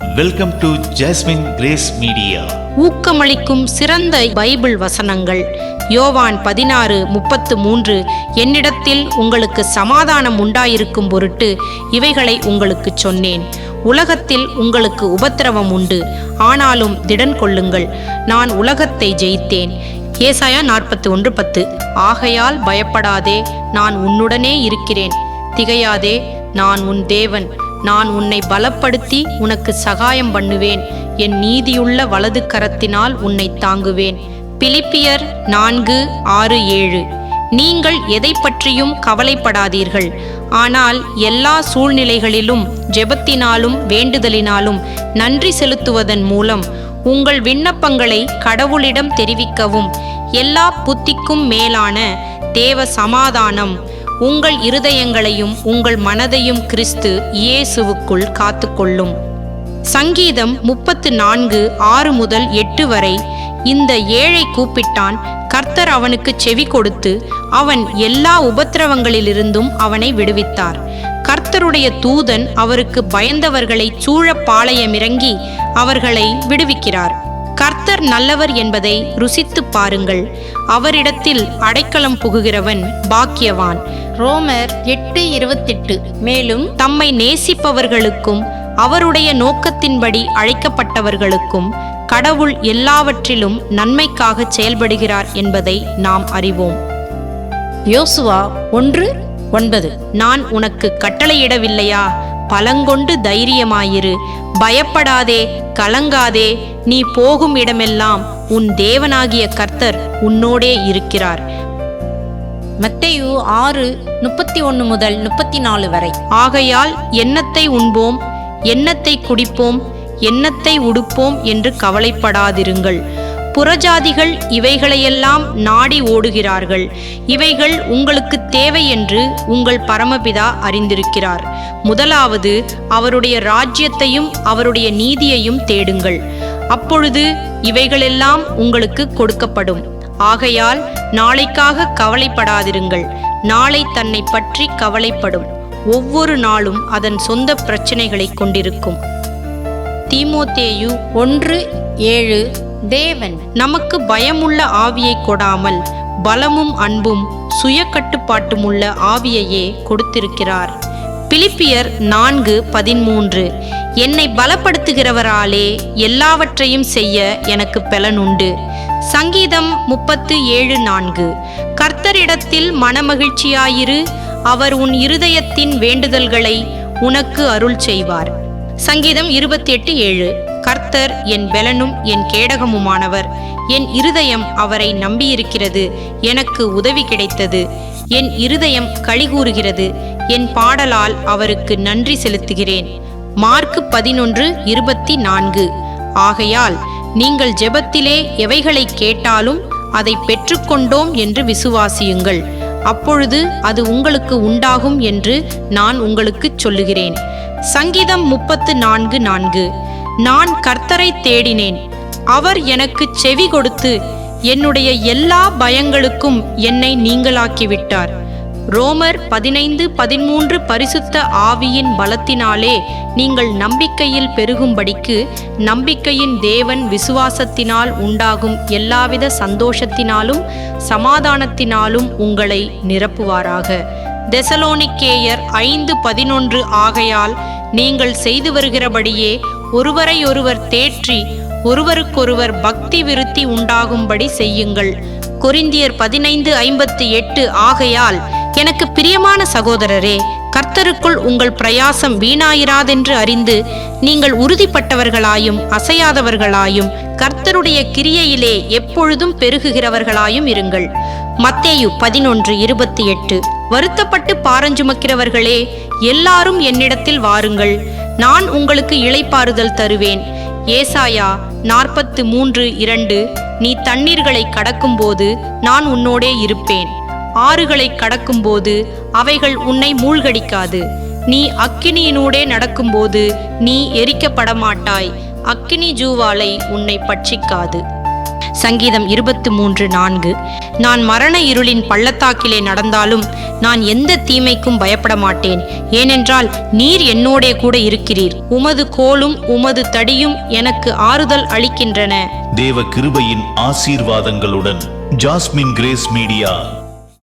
Welcome to jasmine grace media. ஊக்கமளிக்கும் சிறந்த Bible வசனங்கள். யோவான் 16:33. என்னிடத்தில் உங்களுக்கு சமாதானம் உண்டாயிருக்கும் பொருட்டு இவைகளை உங்களுக்கு சொன்னேன். உலகத்தில் உங்களுக்கு உபத்திரவம் உண்டு, ஆனாலும் திடன் கொள்ளுங்கள், நான் உலகத்தை ஜெயித்தேன். ஏசாயா 41:10. ஆகையால் பயப்படாதே, நான் உன்னுடனே இருக்கிறேன். திகையாதே, நான் உன் தேவன். நான் உன்னை பலப்படுத்தி உனக்கு சகாயம் பண்ணுவேன். என் நீதியுள்ள வலது கரத்தினால் உன்னை தாங்குவேன். பிலிப்பியர் 4:6-7. நீங்கள் எதை பற்றியும் கவலைப்படாதீர்கள், ஆனால் எல்லா சூழ்நிலைகளிலும் ஜெபத்தினாலும் வேண்டுதலினாலும் நன்றி செலுத்துவதன் மூலம் உங்கள் விண்ணப்பங்களை கடவுளிடம் தெரிவிக்கவும் எல்லா புத்திக்கும் மேலான தேவ சமாதானம் உங்கள் இருதயங்களையும் உங்கள் மனதையும் கிறிஸ்து இயேசுவுக்குள் காத்துக்கொள்ளும். சங்கீதம் 34:6-8 வரை. இந்த ஏழை கூப்பிட்டான், கர்த்தர் அவனுக்கு செவி கொடுத்து அவன் எல்லா உபத்திரவங்களிலிருந்தும் அவனை விடுவித்தார். கர்த்தருடைய தூதன் அவருக்கு பயந்தவர்களை சூழ பாளையமிறங்கி அவர்களை விடுவிக்கிறார். கர்த்தர் நல்லவர் என்பதை ருசித்து பாருங்கள், அவரிடத்தில் அடைக்கலம் புகுகிறவன் பாக்கியவான். ரோமர் 8:28. மேலும் தம்மை நேசிப்பவர்களுக்கும் அவருடைய நோக்கத்தின்படி அழைக்கப்பட்டவர்களுக்கும் கடவுள் எல்லாவற்றிலும் நன்மைக்காக செயல்படுகிறார் என்பதை நாம் அறிவோம். யோசுவா 1:9. நான் உனக்கு கட்டளையிடவில்லையா? பலங்கொண்டு தைரியமாயிரு, பயப்படாதே, கலங்காதே. நீ போகும் இடமெல்லாம் உன் தேவனாகிய கர்த்தர் உன்னோடே இருக்கிறார். மத்தேயு 6:31-34 வரை. ஆகையால் என்னத்தை உண்போம், என்னத்தை குடிப்போம், என்னத்தை உடுப்போம் என்று கவலைப்படாதிருங்கள். புறஜாதிகள் இவைகளையெல்லாம் நாடி ஓடுகிறார்கள். இவைகள் உங்களுக்கு தேவை என்று உங்கள் பரமபிதா அறிந்திருக்கிறார். முதலாவது அவருடைய ராஜ்யத்தையும் அவருடைய நீதியையும் தேடுங்கள், அப்பொழுது இவைகளெல்லாம் உங்களுக்கு கொடுக்கப்படும். ஆகையால் நாளைக்காக கவலைப்படாதிருங்கள். நாளை தன்னை பற்றி கவலைப்படும். ஒவ்வொரு நாளும் அதன் சொந்த பிரச்சனைகளை கொண்டிருக்கும். தீமோத்தேயு 1:7. தேவன் நமக்கு பயமுள்ள ஆவியை கொடாமல் பலமும் அன்பும் சுய கட்டுப்பாட்டுமுள்ள ஆவியையே கொடுத்திருக்கிறார். பிலிப்பியர் 4:13. என்னை பலப்படுத்துகிறவராலே எல்லாவற்றையும் செய்ய எனக்கு பலனுண்டு. சங்கீதம் 37:4. கர்த்தரிடத்தில் மனமகிழ்ச்சியாயிரு, அவர் உன் இருதயத்தின் வேண்டுதல்களை உனக்கு அருள் செய்வார். சங்கீதம் 28:7. கர்த்தர் என் பெலனும் என் கேடகமுமானவர். என் இருதயம் அவரை நம்பியிருக்கிறது, எனக்கு உதவி கிடைத்தது. என் இருதயம் களிகூறுகிறது, என் பாடலால் அவருக்கு நன்றி செலுத்துகிறேன். மார்க் 11:24. ஆகையால் நீங்கள் ஜெபத்திலே எவைகளை கேட்டாலும் அதை பெற்றுக்கொண்டோம் என்று விசுவாசியுங்கள், அப்பொழுது அது உங்களுக்கு உண்டாகும் என்று நான் உங்களுக்கு சொல்லுகிறேன். சங்கீதம் 34:4. நான் கர்த்தரை தேடினேன், அவர் எனக்கு செவி கொடுத்து என்னுடைய எல்லா பயங்களுக்கும் என்னை நீங்களாக்கிவிட்டார். ரோமர் 15:13. பரிசுத்த ஆவியின் பலத்தினாலே நீங்கள் நம்பிக்கையில் பெருகும்படிக்கு நம்பிக்கையின் தேவன் விசுவாசத்தினால் உண்டாகும் எல்லாவித சந்தோஷத்தினாலும் சமாதானத்தினாலும் உங்களை நிரப்புவாராக. தெசலோனிக்கேயர் 5:11. ஆகையால் நீங்கள் செய்து வருகிறபடியே ஒருவரை ஒருவர் தேற்றி ஒருவருக்கொருவர் பக்தி விருத்தி உண்டாகும்படி செய்யுங்கள். கொரிந்தியர் 15:58. ஆகையால் எனக்கு பிரியமான சகோதரரே, கர்த்தருக்குள் உங்கள் பிரயாசம் வீணாயிராதென்று அறிந்து நீங்கள் உறுதிப்பட்டவர்களாயும் அசையாதவர்களாயும் கர்த்தருடைய கிரியையிலே எப்பொழுதும் பெருகுகிறவர்களாயும் இருங்கள். மத்தேயு 11:28. வருத்தப்பட்டு பாரஞ்சுமக்கிறவர்களே, எல்லாரும் என்னிடத்தில் வாருங்கள், நான் உங்களுக்கு இளைப்பாறுதல் தருவேன். ஏசாயா 43:2. நீ தண்ணீர்களை கடக்கும்போது நான் உன்னோடே இருப்பேன், ஆறுகளை கடக்கும்போது அவைகள் உன்னை மூழ்கடிக்காது. நீ அக்கினியினூடே நடக்கும்போது நீ எரிக்கப்பட மாட்டாய், அக்கினி ஜூவாலை உன்னை பட்சிக்காது. சங்கீதம் 23:4. நான் மரண இருளின் பள்ளத்தாக்கிலே நடந்தாலும் நான் எந்த தீமைக்கும் பயப்பட மாட்டேன். ஏனென்றால் நீர் என்னோடே கூட இருக்கிறீர். உமது கோலும் உமது தடியும் எனக்கு ஆறுதல் அளிக்கின்றன. தேவ கிருபையின் ஆசீர்வாதங்களுடன் ஜாஸ்மின் கிரேஸ் மீடியா